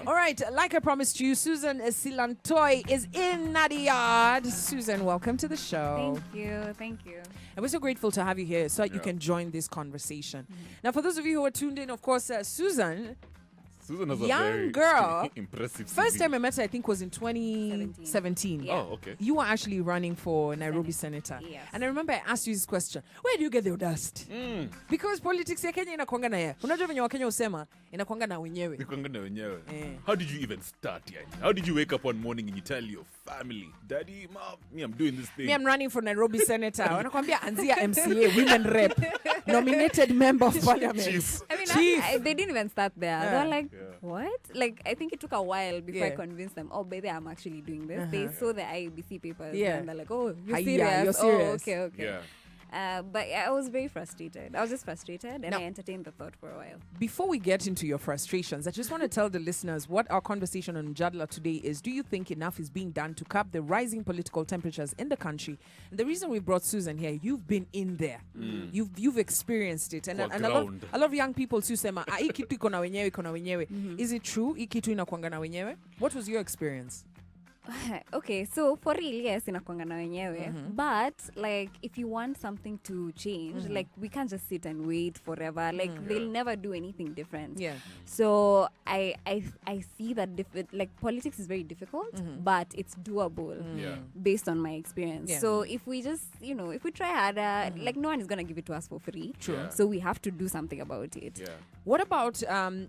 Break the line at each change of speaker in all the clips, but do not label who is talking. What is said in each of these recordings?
All right, like I promised you, Suzanne Silantoi is in Nadiad. Suzanne, welcome to the show.
Thank you.
And we're so grateful to have you here so that you can join this conversation. Now, for those of you who are tuned in, of course, Suzanne
has a
young
very
girl.
impressive
First
CV.
time I met her, I think, was in 2017.
Yeah.
Oh, okay.
You were actually running for Nairobi Senator.
Yes.
And I remember I asked you this question. Where do you get the dust? Because politics ya Kenya inakuanga na ya. Unajua venye wa Kenya usema inakuanga na wenyewe.
Nikwanga wenyewe.
Eh.
How did you even start, yani? How did you wake up one morning and you tell your family, Daddy, Mom, me, I'm doing this thing.
Me, I'm running for Nairobi Senator. Wanakwambia anzia MCA, women rep, nominated member of parliament.
Chief.
I mean,
Chief.
they didn't even start there. They were like,
Yeah.
what? Like, I think it took a while before
Yeah.
I convinced them, oh, baby, I'm actually doing this. They saw the IEBC papers
Yeah.
and they're like, oh, you're
Hiya,
serious?
you're serious.
Oh, okay.
Yeah.
But I was very frustrated. I was just frustrated and
Now-
I entertained the thought for a while.
Before we get into your frustrations, I just want to tell the listeners what our conversation on Jadla today is. Do you think enough is being done to curb the rising political temperatures in the country? And the reason we brought Susan here, you've been in there. You've experienced it. And,
Kwa
and a lot
ground.
of young people sema, hii kitu iko na wenyewe, iko na wenyewe. Is it true? Hii kitu inakuanga na wenyewe? What was your experience?
Okay, so for real, yes, inakuanga na wenyewe. But like, if you want something to change, like we can't just sit and wait forever. Like they'll never do anything different.
Yeah.
So I see that like politics is very difficult, but it's doable
Yeah.
based on my experience.
Yeah.
So if we just if we try harder, like no one is gonna give it to us for free.
True.
Yeah.
So we have to do something about it.
Yeah.
What about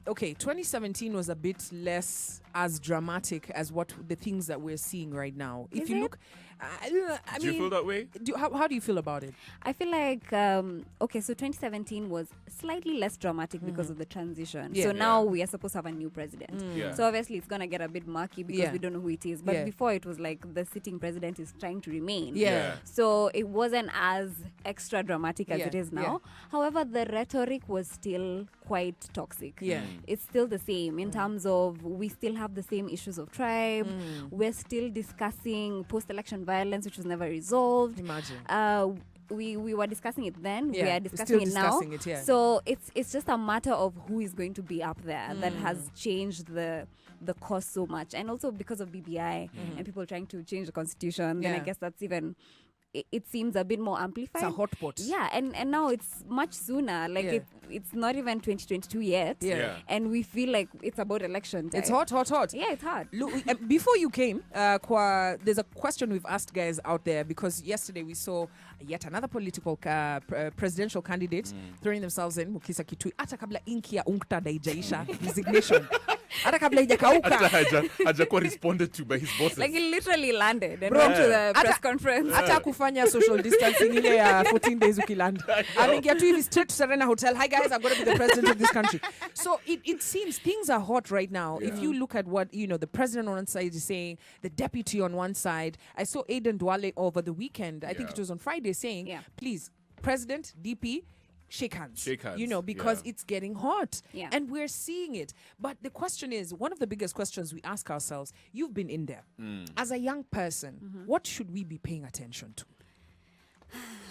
2017 was a bit less as dramatic as what the things that we're seeing right now. If
Is
you
it?
look, I
Do you feel that way?
how do you feel about it?
I feel like so 2017 was slightly less dramatic because of the transition.
Yeah.
So now
Yeah.
we are supposed to have a new president.
Yeah.
So obviously it's gonna get a bit murky because
Yeah.
we don't know who it is. But
Yeah.
before it was like the sitting president is trying to remain.
Yeah.
So it wasn't as extra dramatic as
Yeah.
it is now. However, the rhetoric was still quite toxic.
Yeah.
It's still the same in terms of we still have the same issues of tribe. We're still discussing post-election violence, which was never resolved.
Imagine.
We were discussing it then.
Yeah,
We are
we're
discussing
still
it
discussing
now.
it, yeah.
So it's just a matter of who is going to be up there that has changed the course so much, and also because of BBI and people trying to change the constitution. Then
Yeah.
I guess that's even. It seems a bit more amplified.
It's a hot pot.
Yeah, and now it's much sooner. Like
Yeah.
it's not even 2022 yet.
Yeah.
Yeah.
And we feel like it's about election time.
It's hot.
Yeah, it's hard.
Look, before you came, there's a question we've asked guys out there because yesterday we saw yet another political presidential candidate throwing themselves in Mukisa Kitui. Hata kabla inki ya UNCTA haijaisha designation. Hata kabla haijakauka.
Hata hajakuwa responded to by his bosses.
Like he literally landed and
Bro,
went to the
hata-
press conference.
Hata kufanya social distancing ile ya 14 days ukiland. Ameingia tu hivi straight to Serena Hotel. Hi guys, I'm going to be the president of this country. So it seems things are hot right now. If you look at what, the president on one side is saying, the deputy on one side. I saw Aiden Duale over the weekend. I think
Yeah.
it was on Friday saying,
Yeah.
please, president, DP, shake hands.
Shake hands,
Because
yeah.
it's getting hot.
Yeah.
And we're seeing it. But the question is, one of the biggest questions we ask ourselves, you've been in there. As a young person, what should we be paying attention to?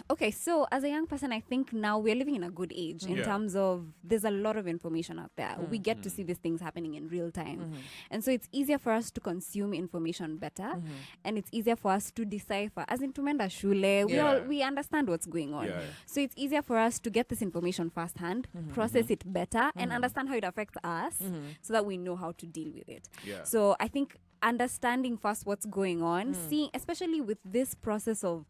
Okay, so as a young person, I think now we're living in a good age in
Yeah.
terms of there's a lot of information out there. We get to see these things happening in real time. And so it's easier for us to consume information better and it's easier for us to decipher. As in tumenda shule,
Yeah.
we understand what's going on.
Yeah.
So it's easier for us to get this information firsthand, process it better and understand how it affects us so that we know how to deal with it.
Yeah.
So I think understanding first what's going on, seeing especially with this process of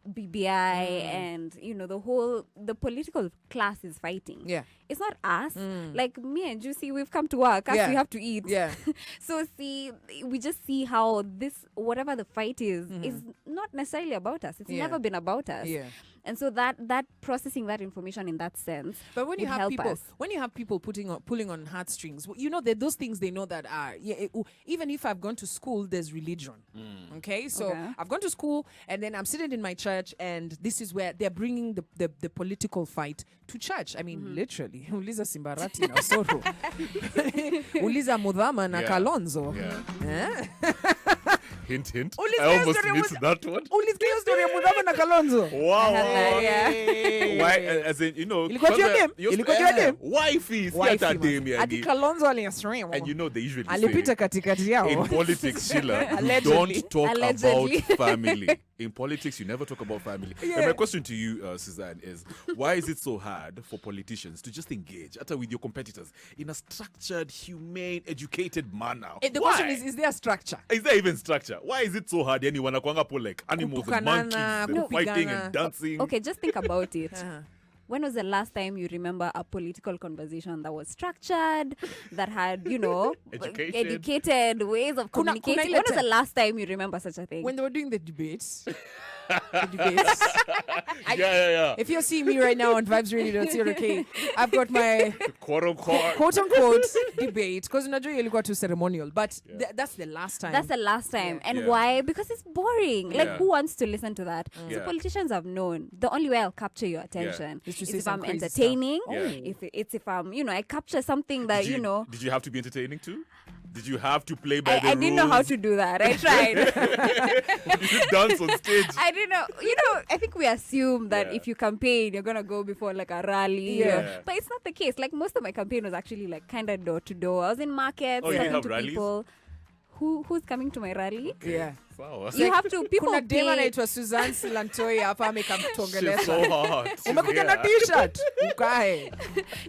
BBI and the political class is fighting.
Yeah.
It's not us. Like me and Juicy, we've come to work. Us,
Yeah.
we have to eat.
Yeah.
So we just see how this, whatever the fight is not necessarily about us. It's
Yeah.
never been about us.
Yeah.
And so that processing that information in that sense
But when you
would
have
help
people,
us.
pulling on heartstrings, those things they know that are even if I've gone to school, there's religion. Okay, so
Okay.
I've gone to school and then I'm sitting in my church, and this is where they're bringing the political fight to church. I mean, literally, uliza Simbarati na Osoro, uliza Mudhama na
Yeah.
Kalonzo.
Yeah.
Eh?
Hint, hint.
Ulisikia
I almost
story
missed that one.
Ulisikia hiyo story ya Mudhama na Kalonzo?
Wow.
Yeah.
Why? As in, you know,
Ilikuwa juu ya dem? Ilikuwa juu ya dem?
Wifey, si
Wife,
hata
man.
dem
Ati
yani.
Kalonzo aliyasema.
And you know they usually
Alipita
say
katikati yao.
in politics, Sheila, you
Allegedly.
don't talk
Allegedly.
about family. In politics, you never talk about family.
Yeah.
And my question to you, Suzanne, is why is it so hard for politicians to just engage with your competitors in a structured, humane, educated manner?
The
Why?
question is there a structure?
Is there even structure? Why is it so hard? Yani wanakuanga po like animals and monkeys
Kutukanana,
and fighting
kupigana.
and dancing.
Okay, just think about it.
Uh-huh.
When was the last time you remember a political conversation that was structured, that had, you know, educated ways of
Kuna
communicating?
ile
When was the last time you remember such a thing?
When they were doing the debates. The debates.
Yeah.
If you're seeing me right now on vibesradio.co.ke, I've got my
Quote unquote.
quote unquote debate because unajua ilikuwa too ceremonial, but that's the last time.
That's the last time.
Yeah.
And
Yeah.
why? Because it's boring. Like,
Yeah.
who wants to listen to that? So
Yeah.
politicians have known the only way I'll capture your attention
Is to
is
say
if
some
I'm
crazy
entertaining,
stuff. Yeah.
if I'm, you know, I capture something that, you know.
Did you have to be entertaining too? Did you have to play by the rules?
I didn't know how to do that. I tried.
Did you dance on stage?
I didn't know. You know, I think we assume that
Yeah.
if you campaign, you're going to go before like a rally.
Yeah.
But it's not the case. Like, most of my campaign was actually like kind of door to door. I was in markets,
Oh, you didn't
talking
have
to
rallies?
people. Who's coming to my rally?
Yeah.
Sawa.
You have to, people
Kuna dema
pay.
anaitwa Suzanne Silantoi hapa
She's
amekamtongelesha.
so hot. She's
Umekuja na
here.
t-shirt. Ukae.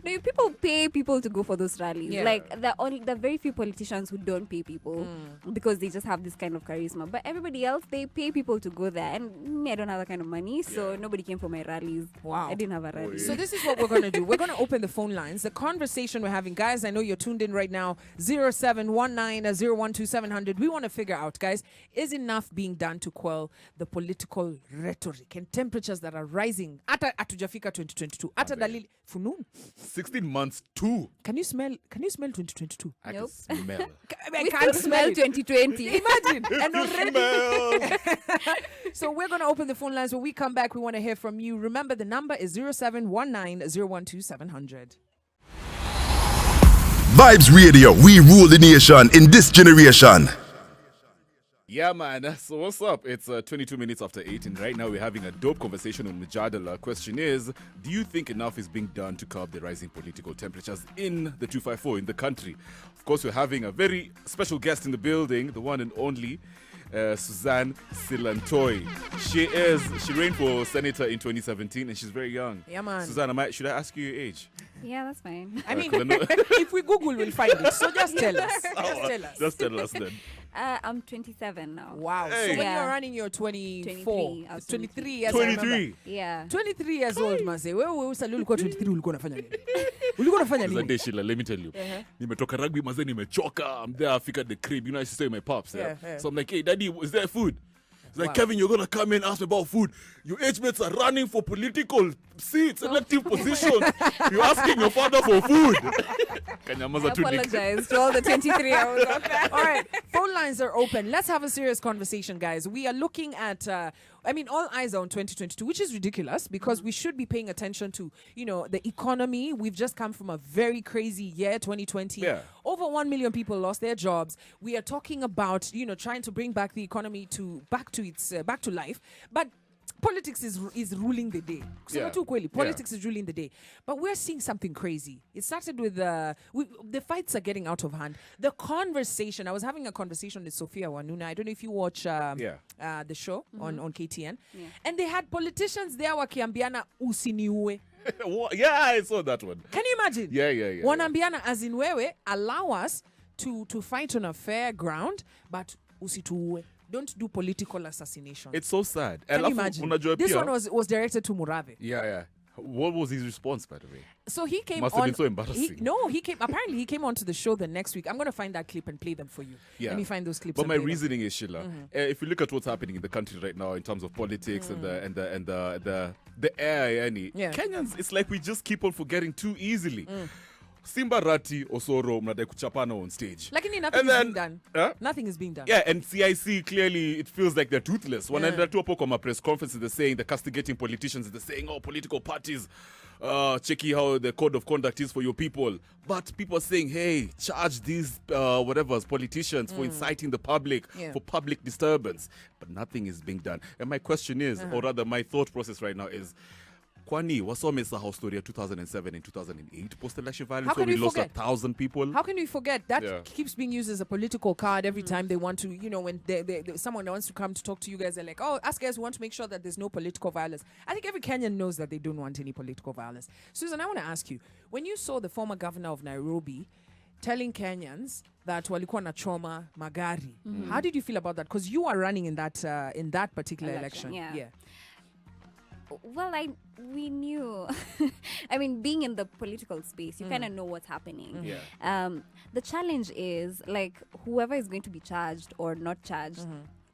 No, people pay people to go for those rallies.
Yeah.
Like, the very few politicians who don't pay people because they just have this kind of charisma. But everybody else, they pay people to go there. And me, I don't have that kind of money, so nobody came for my rallies.
Wow.
I didn't have a rally.
yeah.
So this is what we're going to do. We're going to open the phone lines. The conversation we're having, guys, I know you're tuned in right now. 0719-012-700. We want to figure out, guys, is enough being done to quell the political rhetoric and temperatures that are rising? Ata atujafika 2022. Ata dalili funun.
16 months too.
Can you smell 2022?
I
Nope.
can smell.
I
We
can't
still smell
it.
2020.
Imagine. And
You
already.
smell.
So we're going to open the phone lines. When we come back, we want to hear from you. Remember, the number is 0719-012-700.
Vibes Radio, we rule the nation in this generation.
Yeah, man. So what's up? It's 22 minutes after 8, and right now we're having a dope conversation on Mujadala. Question is, do you think enough is being done to curb the rising political temperatures in the 254 in the country? Of course, we're having a very special guest in the building, the one and only Suzanne Silantoi. She ran for senator in 2017, and she's very young.
Yeah, man.
Suzanne, should I ask you your age?
Yeah, that's fine.
I mean,
'cause I know-
if we Google, we'll find it. So just tell us. Just tell us.
Just tell us then.
I'm 27 now.
Wow.
Hey.
So when
Yeah.
you're running your 24,
23, I was
23 years I remember.
23.
Yeah.
23 years old, mase. Wewe usali ulikuwa 23 ulikuwa unafanya nini? Ulikuwa unafanya nini?
Sunday, Sheila, let me tell you. Nimetoka rugby, maze nimechoka. I'm there, I figure at the crib. You know, I used to stay with my pops. Yeah?
Yeah.
So I'm like, hey, daddy, is there food? He's like,
Wow.
Kevin, you're going to come in and ask me about food. Your age mates are running for political seats, elective positions. You're asking your father for food.
I
Kanyamaza tu dik-
apologize to all the 23-year-olds out there.
All right, phone lines are open. Let's have a serious conversation, guys. We are looking at, all eyes are on 2022, which is ridiculous because we should be paying attention to, the economy. We've just come from a very crazy year, 2020.
Yeah.
Over 1 million people lost their jobs. We are talking about, trying to bring back the economy back to life. But politics is ruling the day.
Yeah.
Politics is ruling the day. But we're seeing something crazy. It started with the fights are getting out of hand. The conversation, I was having a conversation with Sophia Wanuna. I don't know if you watch the show on KTN.
Yeah.
And they had politicians there wakiambiana usiniue.
Yeah, I saw that one.
Can you imagine?
Yeah.
Wanambiana as in wewe, allow us to fight on a fair ground, but usituue. Don't do political assassination.
It's so sad.
Can you
Alafu,
imagine?
unajua
This
pia-
one was directed to Murave.
Yeah. What was his response, by the way?
So he came
Must
on.
have been so embarrassing.
Apparently he came onto the show the next week. I'm going to find that clip and play them for you.
Yeah.
Let me find those clips.
But
and
my
play them.
reasoning is, Sheila, if you look at what's happening in the country right now in terms of politics and the air,
Yeah.
Kenyans, it's like we just keep on forgetting too easily. Simba Rati Osoro mnadai kuchapana on stage.
Lakini nothing is being done. Nothing is being done.
Yeah, and CIC clearly it feels like they're toothless. Wanaenda tu hapo kwa press conferences, they're saying, they're castigating politicians, they're saying, oh, political parties, checking how the code of conduct is for your people. But people are saying, hey, charge these politicians for inciting the public, for public disturbance. But nothing is being done. And my question is, or rather my thought process right now is, kwani wasomesahau story ya 2007 and 2008 post-election violence where we lost 1,000 people?
How can we forget? That keeps being used as a political card every time they want to, when someone wants to come to talk to you guys, they're like, oh, us guys want to make sure that there's no political violence. I think every Kenyan knows that they don't want any political violence. Susan, I want to ask you, when you saw the former governor of Nairobi telling Kenyans that walikuwa na choma magari, how did you feel about that? Because you are running in that particular election.
Yeah. Well, we knew. I mean, being in the political space, you kind of know what's happening.
Yeah.
The challenge is, like, whoever is going to be charged or not charged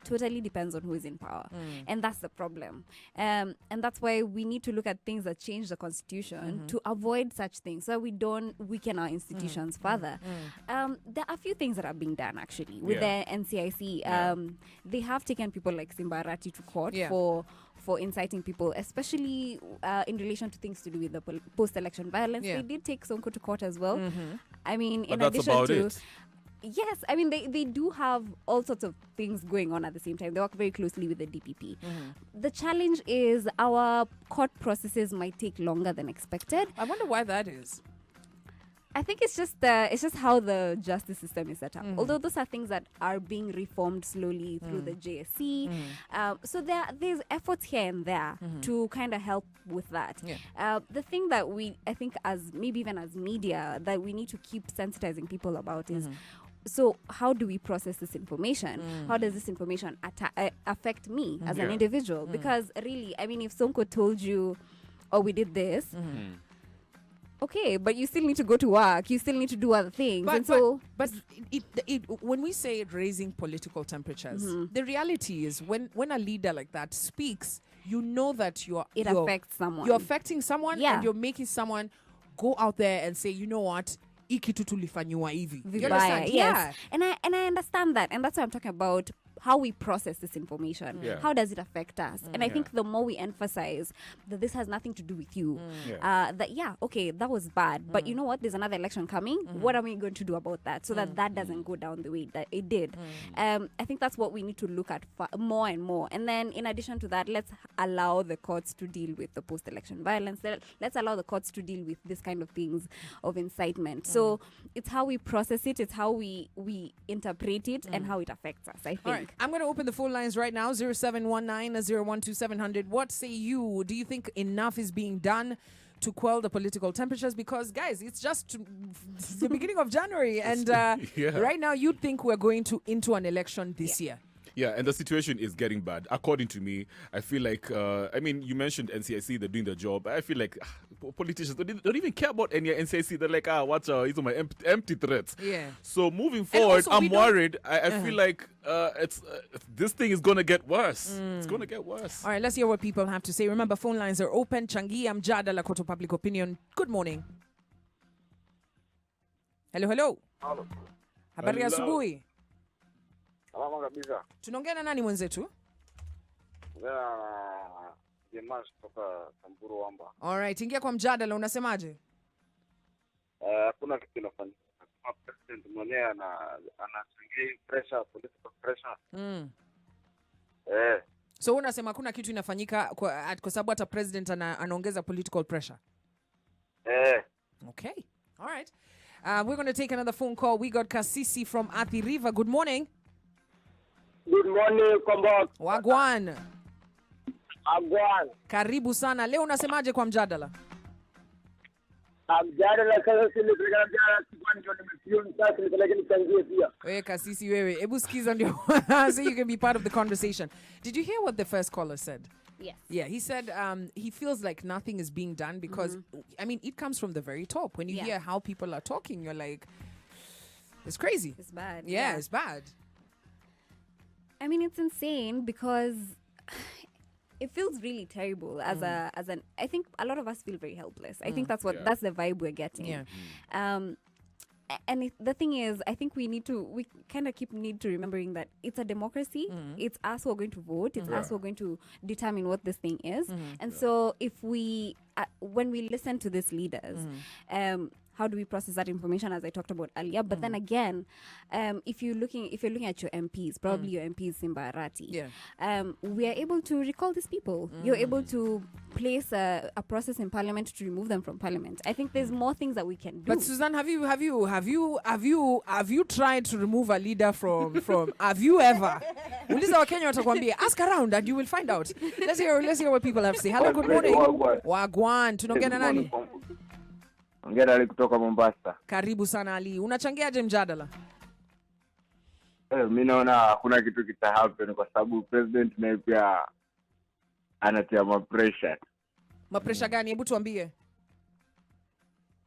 totally depends on who is in power. And that's the problem. And that's why we need to look at things that change the constitution to avoid such things, so we don't weaken our institutions further. There are a few things that are being done, actually, with the NCIC. They have taken people like Simba Rati to court for inciting people, especially in relation to things to do with the post-election violence. They did take Sonko to court as well. I mean, in addition to... Yes, I mean, they do have all sorts of things going on at the same time. They work very closely with the DPP. The challenge is our court processes might take longer than expected.
I wonder why that is.
I think it's just how the justice system is set up. Although those are things that are being reformed slowly through the JSC. So there's efforts here and there to kind of help with that. The thing that I think maybe even as media, that we need to keep sensitizing people about is, so how do we process this information? How does this information affect me as an individual? Because really, I mean, if Sonko told you, oh, we did this, okay, but you still need to go to work. You still need to do other things.
But when we say raising political temperatures, the reality is when a leader like that speaks, you know that
it affects someone.
You're affecting someone, and you're making someone go out there and say, you know what, hii kitu tulifanywa hivi. You understand?
Yes. And I understand that, and that's what I'm talking about. How we process this information. How does it affect us? And I think the more we emphasize that this has nothing to do with you, that that was bad, but you know what, there's another election coming. What are we going to do about that, so that doesn't go down the way that it did? I think that's what we need to look at more and more. And then in addition to that, let's allow the courts to deal with the post-election violence. Let's allow the courts to deal with this kind of things of incitement. So it's how we process it, it's how we interpret it, and how it affects us, I think.
All right. I'm going to open the phone lines right now, 0719-012-700. What say you? Do you think enough is being done to quell the political temperatures? Because, guys, it's just the beginning of January. And right now, you'd think we're going into an election this year.
Yeah, and the situation is getting bad. According to me, I feel like, you mentioned NCIC, they're doing their job. I feel like politicians don't even care about any NCIC. They're like, watch out, these are my empty threats.
Yeah.
So moving forward, I'm worried. I feel like this thing is going to get worse. It's going to get worse.
All right, let's hear what people have to say. Remember, phone lines are open. Changi Mjadala, Koto Public Opinion. Good morning. Hello.
Hello.
Habari ya asubuhi.
Salama kabisa.
Tunaongea na nani mwenzetu?
Dimash kutoka Samburu Wamba.
All right, ingia kwa mjadala, unasemaje?
Kuna kitu kinafanyika. President mwenyewe anachangia pressure, political pressure.
So unasema kuna kitu inafanyika kwa sababu hata president anaongeza political pressure? Okay. All right. We're going to take another phone call. We got Kasisi from Athi River. Good morning.
Good morning, Kwambox.
Wagwan.
Agwan.
Karibu sana. Leo unasemaje kwa mjadala?
Mjadala sasa silipeleka mjadala sikwani ndio nimesioni sasa nipeleke nichangie pia.
Wewe Kasisi wewe. Hebu sikiza ndio so you can be part of the conversation. Did you hear what the first caller said?
Yes.
Yeah, he said he feels like nothing is being done because, I mean, it comes from the very top. When you hear how people are talking, you're like, it's crazy.
It's bad.
Yeah, it's bad.
I mean, it's insane because it feels really terrible as an. I think a lot of us feel very helpless. I think that's the vibe we're getting.
Yeah.
And the thing is, I think we kind of need to remembering that it's a democracy. It's us who are going to vote. It's us who are going to determine what this thing is. And so if we, when we listen to these leaders, how do we process that information, as I talked about earlier? But then again, if you're looking at your MPs, probably your MPs Simba Arati, we are able to recall these people. You're able to place a process in Parliament to remove them from Parliament. I think there's more things that we can do.
But Suzanne, have you tried to remove a leader from have you ever? Uliza wa Kenya watakwambia, ask around and you will find out. Let's hear what people have to say. Hello, good morning. Wagwan, tunaongea na nani?
Ongea Ali kutoka Mombasa.
Karibu sana Ali. Unachangiaje mjadala?
Mimi naona hakuna kitu kita happen kwa sababu president naye pia anatia pressure.
Pressure gani? Hebu tuambie.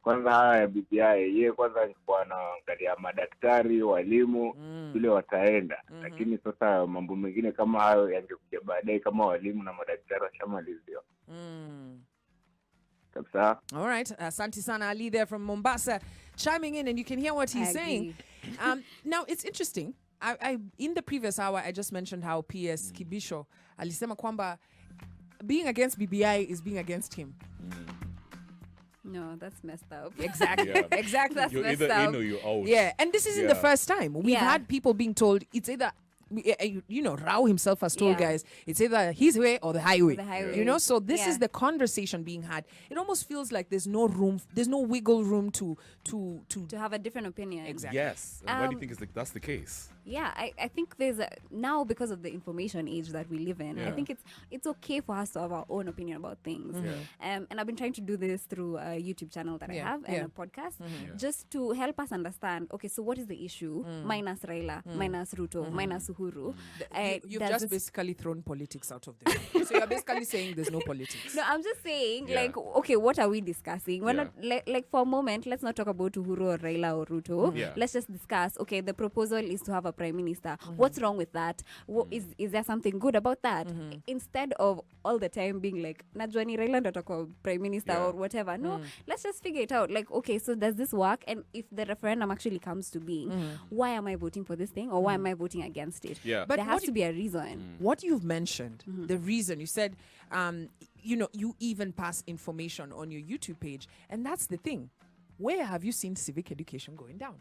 Kwanza haya ya BBI, yeye kwanza alikuwa anaangalia madaktari, walimu vile wataenda. Lakini sasa mambo mengine kama hayo yangekuja baadaye kama walimu na madaktari washamaliziwa.
All right. Asante sana Ali there from Mombasa chiming in, and you can hear what he's saying. Now, it's interesting. I in the previous hour, I just mentioned how PS Kibisho alisema kwamba being against BBI is being against him.
No, that's messed up.
Exactly. Exactly.
That's
You're
messed
either
up.
in or you're out.
Yeah, and this isn't the first time. We've had people being told it's either, Rao himself has told guys, it's either his way or the highway. So this is the conversation being had. It almost feels like there's no wiggle room to
have a different opinion.
Exactly.
Yes. And why do you think that's the case?
Yeah, I think there's now, because of the information age that we live in, I think it's okay for us to have our own opinion about things. And I've been trying to do this through a YouTube channel that I have and a podcast, just to help us understand, okay, so what is the issue? Minus Raila, minus Ruto, minus Uhuru.
You've just basically thrown politics out of the room. So you're basically saying there's no politics.
No, I'm just saying, okay, what are we discussing? We're not, like for a moment, let's not talk about Uhuru or Raila or Ruto. Let's just discuss, okay, the proposal is to have a prime minister. What's wrong with that? Is there something good about that? Instead of all the time being like, najua ni Raila ndo atakuwa prime minister or whatever. No, let's just figure it out. Like, okay, so does this work? And if the referendum actually comes to being, why am I voting for this thing or why am I voting against it?
But
there has to be a reason.
What you've mentioned, the reason, you said, you even pass information on your YouTube page. And that's the thing. Where have you seen civic education going down?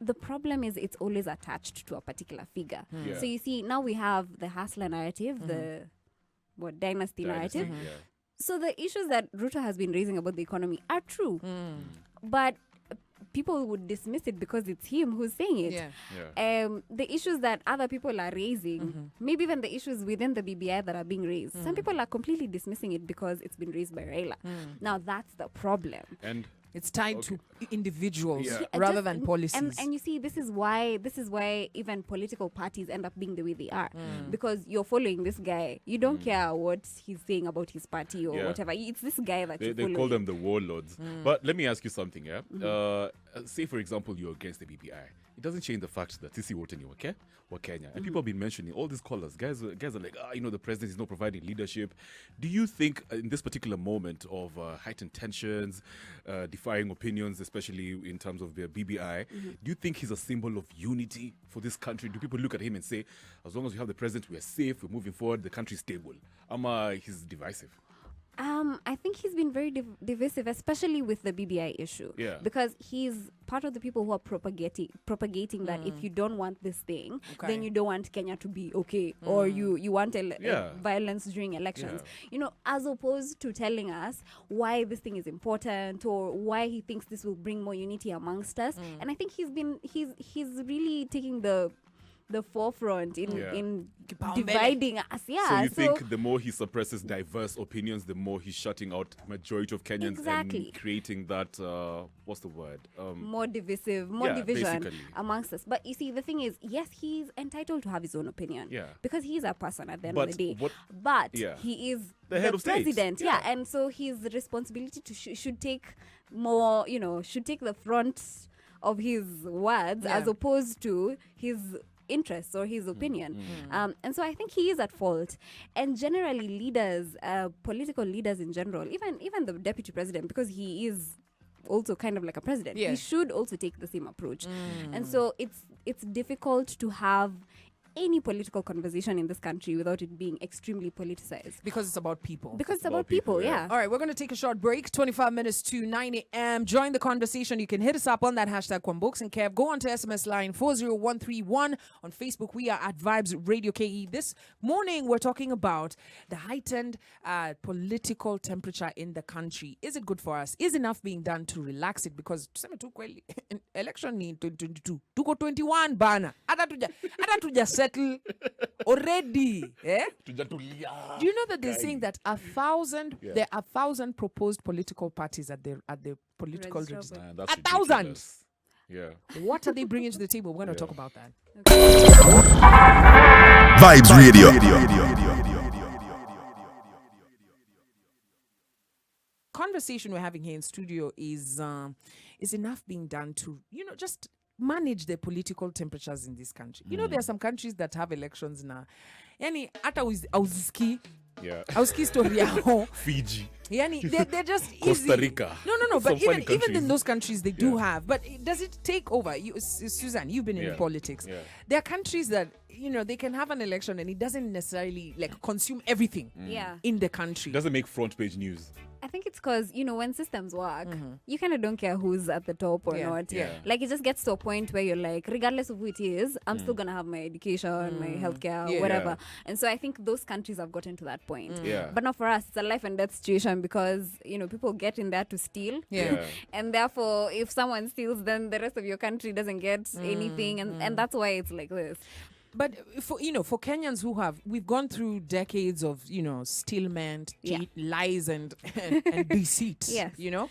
The problem is it's always attached to a particular figure. So you see, now we have the hustler narrative, the dynasty narrative. So the issues that Ruto has been raising about the economy are true. But people would dismiss it because it's him who's saying it. The issues that other people are raising, maybe even the issues within the BBI that are being raised, some people are completely dismissing it because it's been raised by Raila. Now that's the problem.
And
it's tied to individuals rather than policies.
And you see, this is why even political parties end up being the way they are. Because you're following this guy. You don't care what he's saying about his party or whatever. It's this guy that you follow.
They call them the warlords. But let me ask you something, say, for example, you're against the BBI. It doesn't change the fact that Sisi wote ni wa Kenya. And people have been mentioning all these callers. Guys are like, the president is not providing leadership. Do you think in this particular moment of heightened tensions, defying opinions, especially in terms of the BBI, do you think he's a symbol of unity for this country? Do people look at him and say, as long as we have the president, we're safe, we're moving forward, the country's stable? He's divisive.
I think he's been very divisive, especially with the BBI issue. Because he's part of the people who are propagating that if you don't want this thing, then you don't want Kenya to be okay, or you want violence during elections. As opposed to telling us why this thing is important or why he thinks this will bring more unity amongst us. And I think he's really taking the forefront in dividing us.
So you think the more he suppresses diverse opinions, the more he's shutting out majority of Kenyans and creating that, what's the word?
More division basically amongst us. But you see, the thing is, yes, he's entitled to have his own opinion. Because he's a person at the end of the day. But he is
the head of
president. State. And so his responsibility to should take more, should take the front of his words as opposed to his interests or his opinion. And so I think he is at fault. And generally leaders, political leaders in general, even the deputy president, because he is also kind of like a president, he should also take the same approach. And so it's difficult to have any political conversation in this country without it being extremely politicized.
Because it's about people.
Because it's about people, yeah.
All right, we're going to take a short break, 25 minutes to 9 a.m. Join the conversation. You can hit us up on that hashtag Kwambox and Kev. Go on to SMS line 40131. On Facebook, we are at Vibes Radio KE. This morning, we're talking about the heightened political temperature in the country. Is it good for us? Is enough being done to relax it? Because election in 2022, tuko 21 bana. Hata tuja settle already. Eh? Do you know that they're saying that 1,000 there are 1,000 proposed political parties at the political register? 1,000.
Yeah.
What are they bringing to the table? We're going to talk about that.
Vibes Radio.
Conversation we're having here in studio is enough being done to, just manage the political temperatures in this country. There are some countries that have elections now. Yani hata auziski.
Yeah.
Auziski story yao.
Fiji.
Yani they're just easy.
Costa Rica.
No, but
Some
even in those countries they do have. But does it take over? Suzanne, you've been in politics.
Yeah.
There are countries that they can have an election and it doesn't necessarily consume everything in the country.
It doesn't make front page news.
I think it's because, when systems work, you kind of don't care who's at the top or not.
Yeah.
Like, it just gets to a point where you're like, regardless of who it is, I'm still going to have my education, my healthcare, whatever. And so I think those countries have gotten to that point. But not for us. It's a life and death situation because, people get in there to steal. And therefore, if someone steals, then the rest of your country doesn't get anything. And that's why it's like this.
But for Kenyans we've gone through decades of stillment, lies and deceit.
Yes.
You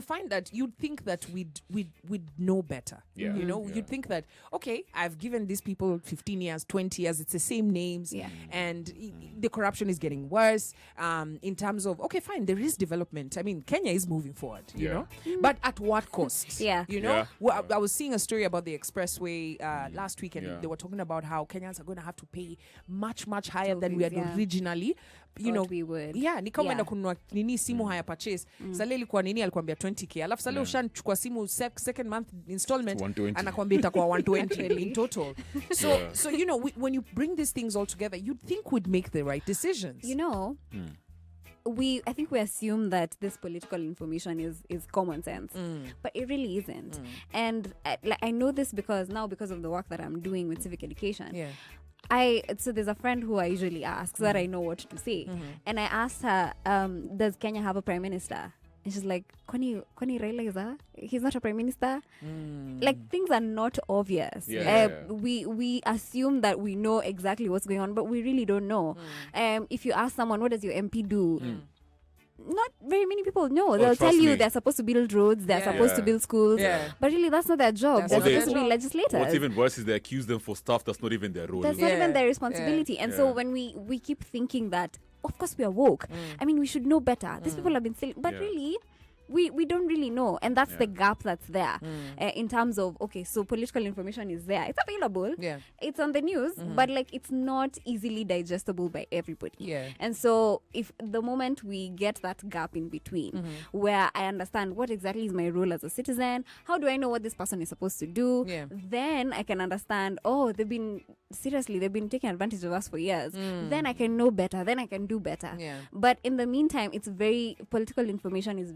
find that you'd think that we'd know better.
Yeah.
You'd think that I've given these people 15 years, 20 years, it's the same names, and the corruption is getting worse. In terms of fine, there is development. I mean, Kenya is moving forward. You know, but at what cost?
Yeah.
Well, I was seeing a story about the expressway last week. They were talking about how Kenyans are going to have to pay much, much higher than we had originally.
We would.
Yeah, ni kama enda kununua nini simu haya purchase. Sasa ilikuwa nini alikuambia 20k. Alafu sasa ushachukua simu second month installment anakuambia itakuwa 120 in total. So when you bring these things all together, you'd think we'd make the right decisions. I think we assume that this political information is common sense, but it really isn't. And I know this because of the work that I'm doing with civic education. Yeah. So there's a friend who I usually ask so that I know what to say. And I asked her, does Kenya have a prime minister? And she's like, Kwani Raila is that? He's not a prime minister. Like, things are not obvious. We assume that we know exactly what's going on, but we really don't know. If you ask someone, what does your MP do? Not very many people know. They'll tell you they're supposed to build roads, they're supposed to build schools, but really that's not their job. They're supposed to be legislators.
What's even worse is they accuse them for stuff that's not even their role.
That's not even their responsibility. And so when we keep thinking that, of course we are woke. I mean, we should know better. These people have been silly. But really, we don't really know. And that's the gap that's there in terms of, so political information is there. It's available. Yeah. It's on the news, but it's not easily digestible by everybody. Yeah. And so if the moment we get that gap in between where I understand what exactly is my role as a citizen, how do I know what this person is supposed to do? Yeah. Then I can understand, they've been taking advantage of us for years. Then I can know better. Then I can do better. Yeah. But in the meantime, political information is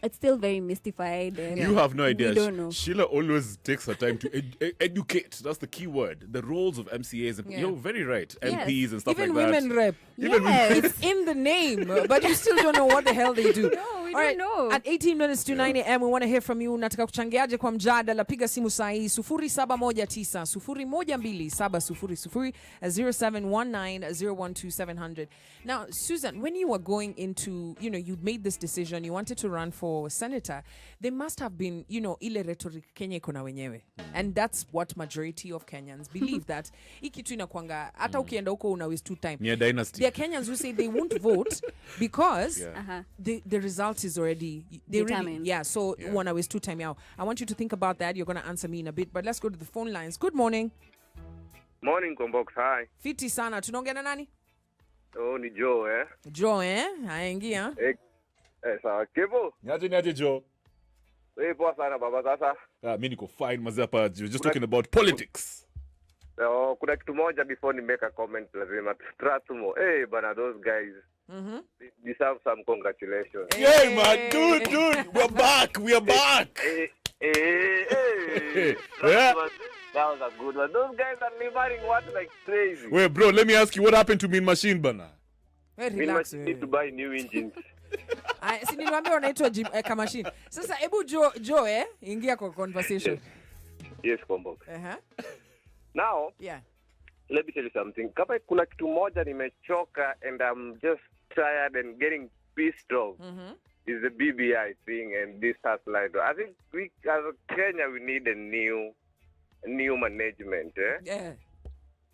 it's still very mystified. And
you have no idea.
We don't know.
Sheila always takes her time to educate. That's the key word. The roles of MCAs. You're very right. MPs and stuff
even
like that.
Women rep. It's in the name, but you still don't know what the hell they do.
No, we don't know.
At 18 minutes to 9 a.m. we want to hear from you. Nataka kuchangiaje kwa mjadala. Piga simu saa hii 0719 0719-012700. Now, Susan, when you were going into, you'd made this decision, you wanted to run for senator, there must have been, ile rhetoric Kenya iko na wenyewe. And that's what majority of Kenyans believe, that ikitu inakuanga hata ukienda huko una waste 2 time.
Yeah, dynasty.
There are Kenyans who say they won't vote because the results results is already they really,
Determined.
so one hour is 2 time out. I want you to think about that. You're going to answer me in a bit, but let's go to the phone lines. Good morning.
Morning, Kwambox. Hi.
Fiti sana. Tunaongea na nani?
Oh, ni Joe,
Joe, haingia.
Sawa. Kevo?
Niaje Joe.
Poa sana baba sasa.
Mimi niko fine mazee hapa. Just talking about politics.
Kuna kitu moja before ni make a comment lazima trust mo. Bana, those guys. They deserve some congratulations.
Hey man, dude, we're back.
That was a good one. Those guys are delivering what like crazy.
Wait, bro, let me ask you what happened to Mean Machine bana?
Hey,
We
relax.
need to buy new engines.
Si niliwaambia wanaitwa kamashine. Sasa hebu Joe, ingia kwa conversation.
Yes, Kwambox. Now,
Yeah.
let me tell you something. Kama kuna kitu moja nimechoka and I'm just tired and getting pissed off is the BBI thing and this has lied. I think we as a Kenya we need a new management.
Yeah.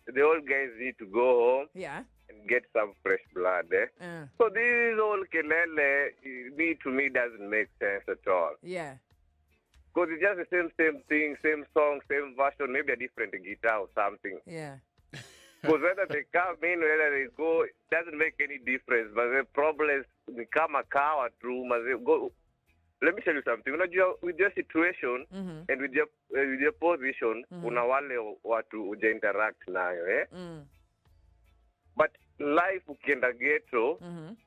The old guys need to go home
Yeah.
and get some fresh blood. So this whole kelele to me doesn't make sense at all.
Yeah.
Because it's just the same thing, same song, same version, maybe a different guitar or something.
Yeah.
Because whether they come in, whether they go, it doesn't make any difference. But the problem is, they come a cow through, go. Let me tell you something. With your situation and with your position, una wale watu uja interact nayo, But life ukienda ghetto,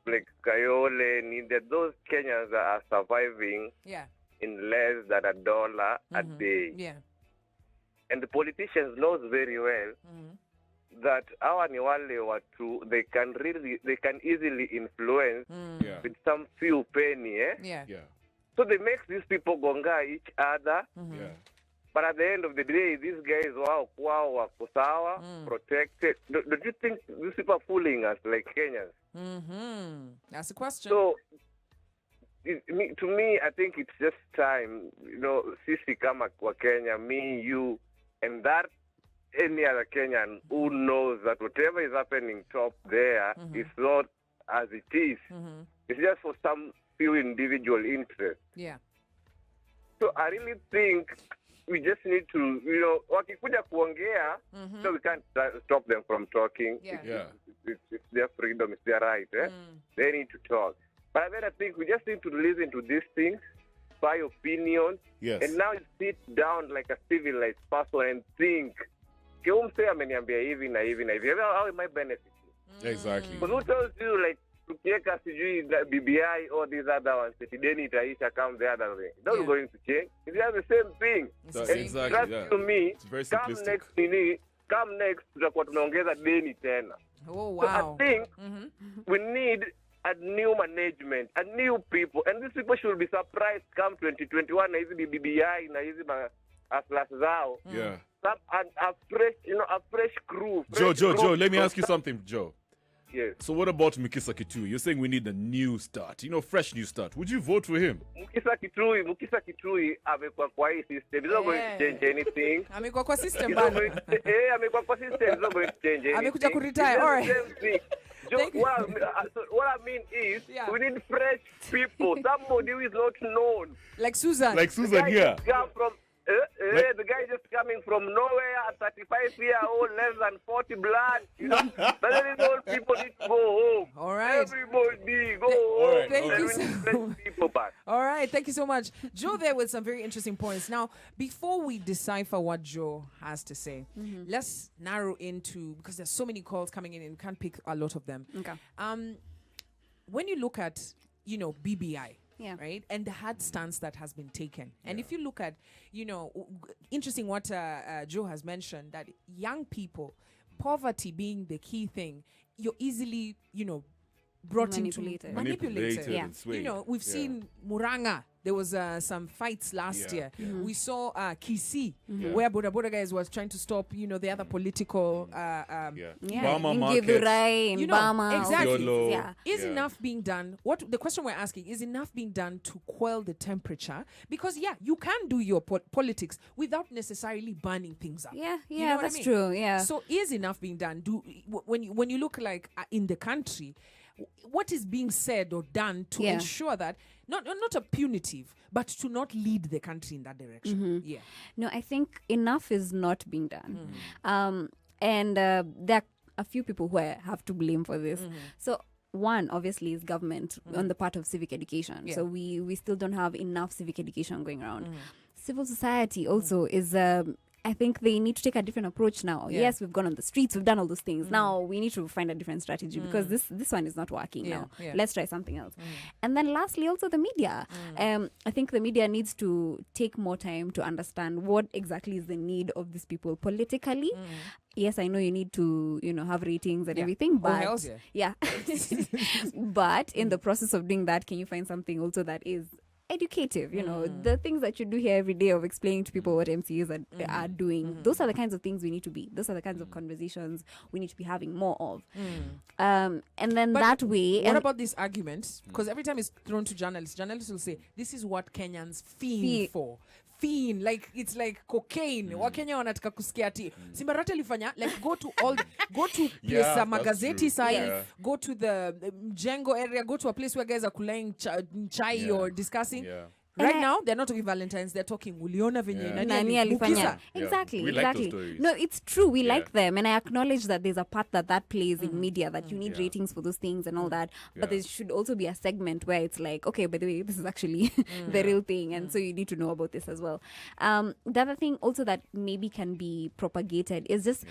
like Kayole, needed those Kenyans that are surviving in less than $1 a day.
Yeah.
And the politicians knows very well that our ni wale watu they can easily influence with some few penny.
Yeah.
So they make these people gonga each other. But at the end of the day, these guys wako wako sawa, protected. Don't you think these people are fooling us like Kenyans?
That's the question.
So to me, I think it's just time. Sisi kama kwa Kenya, me, you, and that any other Kenyan who knows that whatever is happening top there is not as it is. It's just for some few individual interests.
Yeah.
So I really think we just need to, wakikuja kuongea, so we can't stop them from talking.
Yeah.
It's their freedom, it's their right. They need to talk. But then I think we just need to listen to these things, buy opinions, and now sit down like a civilized person and think, kiumse ameniambia hivi na hivi na hivi. How am I benefiting?
Exactly.
Because who tells you, like, tukieka sijui BBI or these other ones, then itaisha come the other way. It's not going to change. It's just the same thing.
Exactly.
To me,
It's very simplistic.
come next tutakuwa tunaongeza deni tena.
Oh, wow.
So I think we need a new management, a new people, and these people should be surprised come 2021 na hizi BBI na hizi aslas zao.
Yeah.
A fresh crew.
Joe, let me ask you something, Joe.
Yes.
So what about Mukisa Kitui? You're saying we need a new start, fresh new start. Would you vote for him?
Mukisa Kitui amekuwa kwa hii system. He's not going to change anything.
Amekuwa kwa system
He's not
bana.
going to- amekuwa kwa system. He's not going to change anything.
Amekuja kuretire.
It's
All
just the
right.
same thing.
Thank you.
What I mean is,
Yeah.
we need fresh people. Somebody who is not known.
Like Susan.
Like Susan here.
The guy just coming from nowhere at 35 years old, less than 40 blood. But then these old people need to go home.
All right.
Everybody go home.
Thank you
And we
so
need fresh people back.
All right, thank you so much. Joe there with some very interesting points. Now, before we decipher what Joe has to say, let's narrow into, because there's so many calls coming in and we can't pick a lot of them.
Okay.
When you look at, BBI,
Yeah.
right, and the hard stance that has been taken, and if you look at, interesting what Joe has mentioned, that young people, poverty being the key thing, you're easily, brought
Manipulated.
into manipulated.
Yeah.
and swayed.
We've seen Muranga. There was some fights last
Yeah.
year. We saw Kisii, where Boda guys was trying to stop, the other political.
Yeah.
Yeah.
Bama
In
markets.
Githurai, in Bama.
exactly.
Yolo.
Yeah.
Is
Yeah.
enough being done? What the question we're asking is enough being done to quell the temperature? Because you can do your politics without necessarily burning things up.
Yeah,
You know what I
that's
mean?
true. Yeah.
So is enough being done? When you look like in the country, what is being said or done to ensure that not a punitive, but to not lead the country in that direction. Yeah.
No, I think enough is not being done. And there are a few people who have to blame for this. So one, obviously, is government on the part of civic education.
Yeah.
So we still don't have enough civic education going around. Civil society also is... I think they need to take a different approach now.
Yeah.
Yes, we've gone on the streets, we've done all those things. Now we need to find a different strategy because this one is not working now.
Yeah.
Let's try something else. And then lastly, also the media. I think the media needs to take more time to understand what exactly is the need of these people politically. Yes, I know you need to, have ratings and everything, but
else,
yeah. But in the process of doing that, can you find something also that is educative? The things that you do here every day of explaining to people what MCAs are doing, those are the kinds of things those are the kinds of conversations we need to be having more of. And then
But
that way...
What about this argument? Because every time it's thrown to journalists will say, this is what Kenyans fiend for. Fiend, like it's like cocaine. Wakenya wanataka kusikia ati Simbarati alifanya, like go to place magazeti side, go to the Mjengo area, go to a place where guys are kulaying chai or discussing. Right now, they're not talking Valentine's, they're talking uliona venye nani alifanya.
Exactly,
We like those stories.
No, it's true. We like them. And I acknowledge that there's a part that plays in media, that you need ratings for those things and all that. But there should also be a segment where it's like, okay, by the way, this is actually the real thing. And so you need to know about this as well. The other thing also that maybe can be propagated is just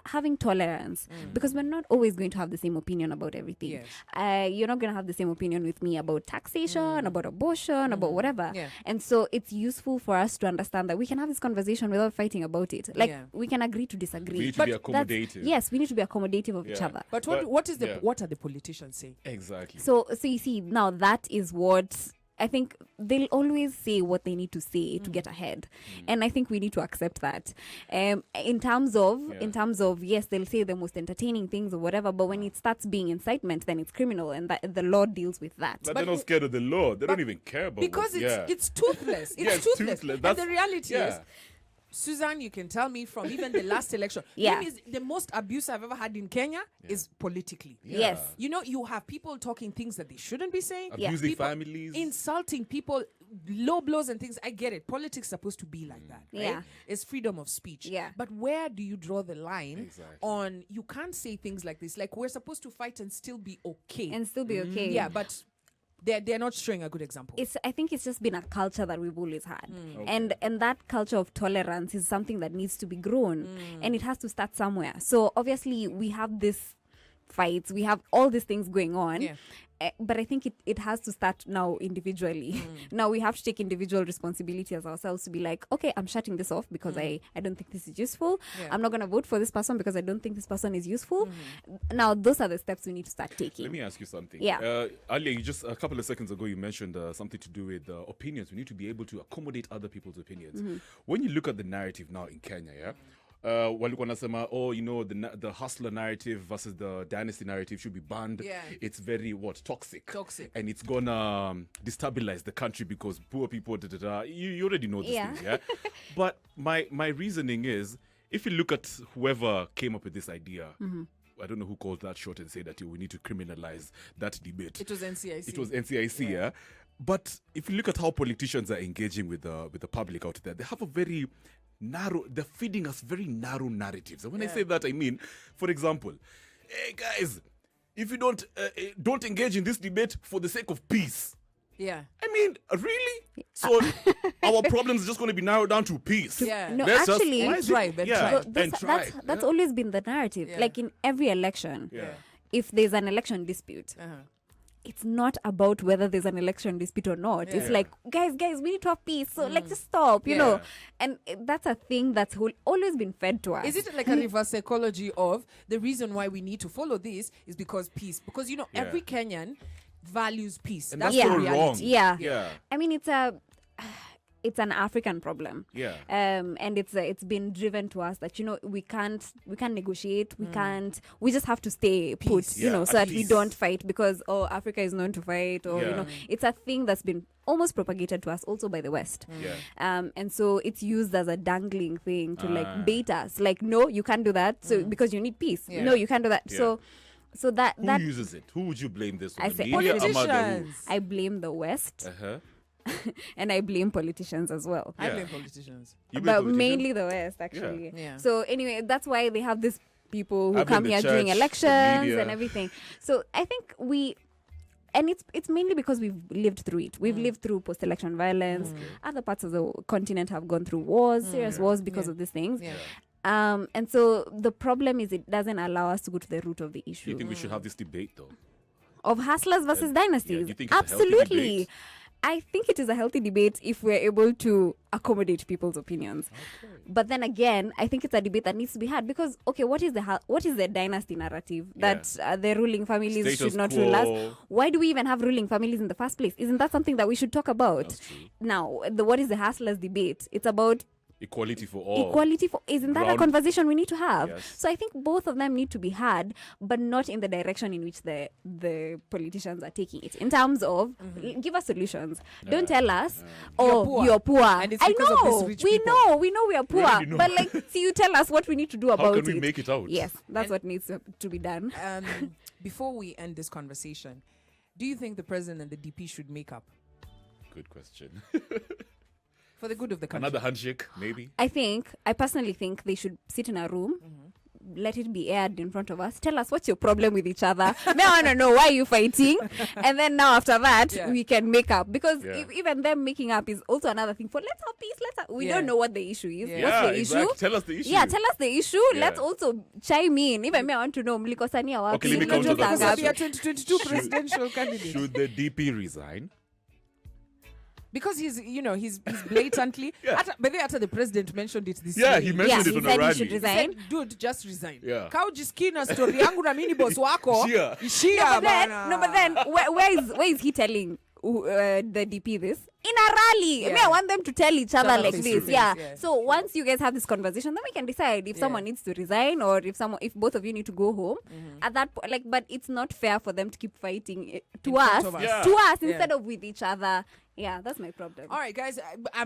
having tolerance, because we're not always going to have the same opinion about everything. You're not going to have the same opinion with me about taxation, about abortion, about whatever. And so it's useful for us to understand that we can have this conversation without fighting about it. Like we can agree to disagree.
We need to be accommodative.
Yes, we need to be accommodative of each other.
But what are the politicians saying?
Exactly.
So you see, now that is what I think they'll always say what they need to say to get ahead. And I think we need to accept that. In terms of, yes, they'll say the most entertaining things or whatever, but when it starts being incitement, then it's criminal, and that the law deals with that.
But they're not scared of the law. They don't even care about
because it's toothless. It's toothless. And the reality is, Suzanne, you can tell me from even the last election. The most abuse I've ever had in Kenya is politically.
Yes.
You have people talking things that they shouldn't be saying.
Abusing
people
families.
Insulting people, low blows and things. I get it. Politics is supposed to be like that. Right?
Yeah.
It's freedom of speech.
Yeah.
But where do you draw the line on, you can't say things like this. Like, we're supposed to fight and still be okay. Yeah, but... They're not showing a good example.
I think it's just been a culture that we've always had. And that culture of tolerance is something that needs to be grown. And it has to start somewhere. So obviously we have these fights, we have all these things going on. But I think it has to start now individually. Now we have to take individual responsibility as ourselves to be like, okay, I'm shutting this off because I don't think this is useful. I'm not going to vote for this person because I don't think this person is useful. Now, those are the steps we need to start taking.
Let me ask you something.
Yeah.
Earlier, just a couple of seconds ago, you mentioned something to do with opinions. We need to be able to accommodate other people's opinions. When you look at the narrative now in Kenya, walikuwa nasema, the hustler narrative versus the dynasty narrative should be banned. It's very toxic, and it's gonna destabilize the country because poor people you already know these things. But my reasoning is, if you look at whoever came up with this idea, I don't know who called that short and said that we need to criminalize that debate.
It was NCIC.
Yeah. But if you look at how politicians are engaging with the public out there, they have a very they're feeding us very narrow narratives. And when I say that, I mean, for example, hey guys, if you don't engage in this debate for the sake of peace.
I
mean, really? So our problems are just going to be narrowed down to peace.
No,
Let's
actually,
that's
always been the narrative. Like in every election, if there's an election dispute, it's not about whether there's an election dispute or not. It's like, guys, we need to have peace. So let's just stop, you know. And that's a thing that's always been fed to us.
Is it like a reverse psychology of the reason why we need to follow this is because peace? Because, every Kenyan values peace.
And that's so wrong.
Yeah. I mean, it's an African problem. And it's been driven to us that we can't negotiate, we just have to stay put, so that we don't fight because Africa is known to fight, or it's a thing that's been almost propagated to us also by the West. And so it's used as a dangling thing to like bait us, like, no, you can't do that, so because you need peace. No, you can't do that. So So that
Who uses it? Who would you blame this on?
I
The
say
media? Ama the
Politicians.
I blame the West,
who? Uh-huh.
and I blame politicians as well.
I
Yeah.
blame politicians.
You blame
But
politicians?
mainly the West, actually.
Yeah.
So anyway, that's why they have these people who
I blame
come
the
here during
church, the
elections
media.
and everything. So I think and it's mainly because we've lived through it. We've lived through post-election violence. Other parts of the continent have gone through wars, serious wars because of these things.
Yeah.
And so the problem is it doesn't allow us to go to the root of the
Do
issue
you think we should have this debate though?
of hustlers versus dynasties.
do you think it's a healthy
Absolutely.
debate?
I think it is a healthy debate if we're able to accommodate people's opinions. But then again, I think it's a debate that needs to be had because, okay, what is the dynasty narrative that the ruling families
Status
should not
quo.
rule us? Why do we even have ruling families in the first place? Isn't that something that we should talk about?
That's true.
Now, what is the hustlers debate? It's about
Equality for all.
equality for isn't that a
Ground-
conversation we need to have?
Yes.
So I think both of them need to be had, but not in the direction in which the politicians are taking it. In terms of give us solutions. Don't tell us, you're poor.
And it's
I
because of
know
these rich
we
people.
know we are poor,
already know.
but like, see, you tell us what we need to do
How
about
can we
it.
make it out?
Yes, that's what needs to be done.
Before we end this conversation, do you think the president and the DP should make up
Good question.
for the good of the country?
Another handshake, maybe.
I personally think they should sit in a room, let it be aired in front of us. Tell us what's your problem with each other. Now I want to know why you fighting, and then now after that we can make up because even them making up is also another thing. For let's have peace. We don't know what the issue is.
Yeah.
What's the
exactly.
issue?
Tell us the issue.
Yeah, tell us the issue.
Yeah.
Let's also chime in. Even me, I want to know mlikosania wapi.
Okay, let me counter that
Because I'll be a
question.
2022 presidential candidate.
Should the DP resign?
Because he's blatantly.
Yeah.
But after the president mentioned it this
Yeah,
year,
he mentioned it
he
on a
said he
rally.
should
he
resign.
said, dude, just resign.
Yeah.
Kaujiskina story yangu na mini boss wako.
Ishia.
Ishia
But then, where is he telling the DP this? In a rally.
Yeah.
I want them to tell each other
other
like
face
this.
to face,
Yeah.
yeah.
So once you guys have this conversation, then we can decide if someone needs to resign or if both of you need to go home. At that point, but it's not fair for them to keep fighting to
In front
us,
of us.
Yeah.
to us
Yeah.
instead of with each other. Yeah, that's my problem.
All right, guys. I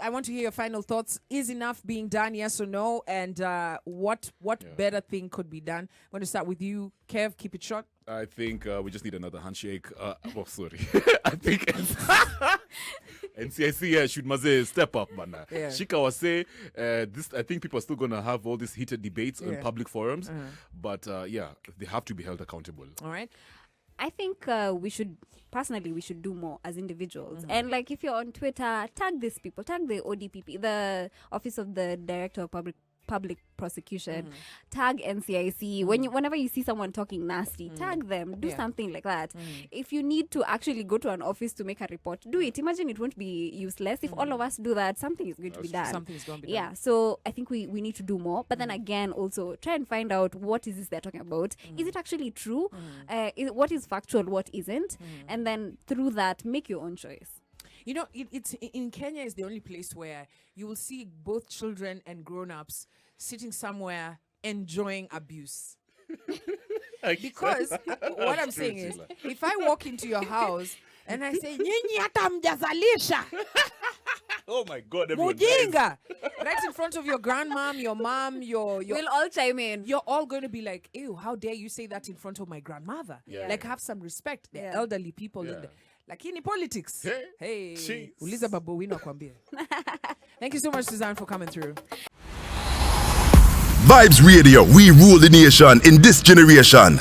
want to hear your final thoughts. Is enough being done? Yes or no? And what better thing could be done? I'm going to start with you, Kev. Keep it short.
I think we just need another handshake. Sorry. I think NCIC should maze step up, man.
Yeah.
Shika was say this. I think people are still gonna have all these heated debates in public forums, but they have to be held accountable.
All right.
I think we should do more as individuals. And like if you're on Twitter, tag these people, tag the ODPP, the Office of the Director of Public Prosecution, tag NCIC. Whenever you see someone talking nasty, tag them, do something like that. If you need to actually go to an office to make a report, do it. Imagine it won't be useless. If all of us do that, something is going to be done.
Something is going to be
Yeah,
done.
so I think we need to do more. But then again, also try and find out what is this they're talking about. Is it actually true? What is factual, what isn't? And then through that, make your own choice.
You know, it's in Kenya is the only place where you will see both children and grown-ups sitting somewhere enjoying abuse. Because what I'm saying is, if I walk into your house and I say, "Nyinyi hata mjazalisha,
Oh my God! Everyone dies.
mujinga," right in front of your grandmom, your mom, your
We'll all chime in.
you're all going to be like, ew, how dare you say that in front of my grandmother?
Yeah.
Like, have some respect. They're
Yeah.
elderly people.
Yeah.
Like in politics. Hey.
Jeez.
Uliza babu wino kwambie. Thank you so much, Suzanne, for coming through.
Vibes Radio, we rule the nation in this generation.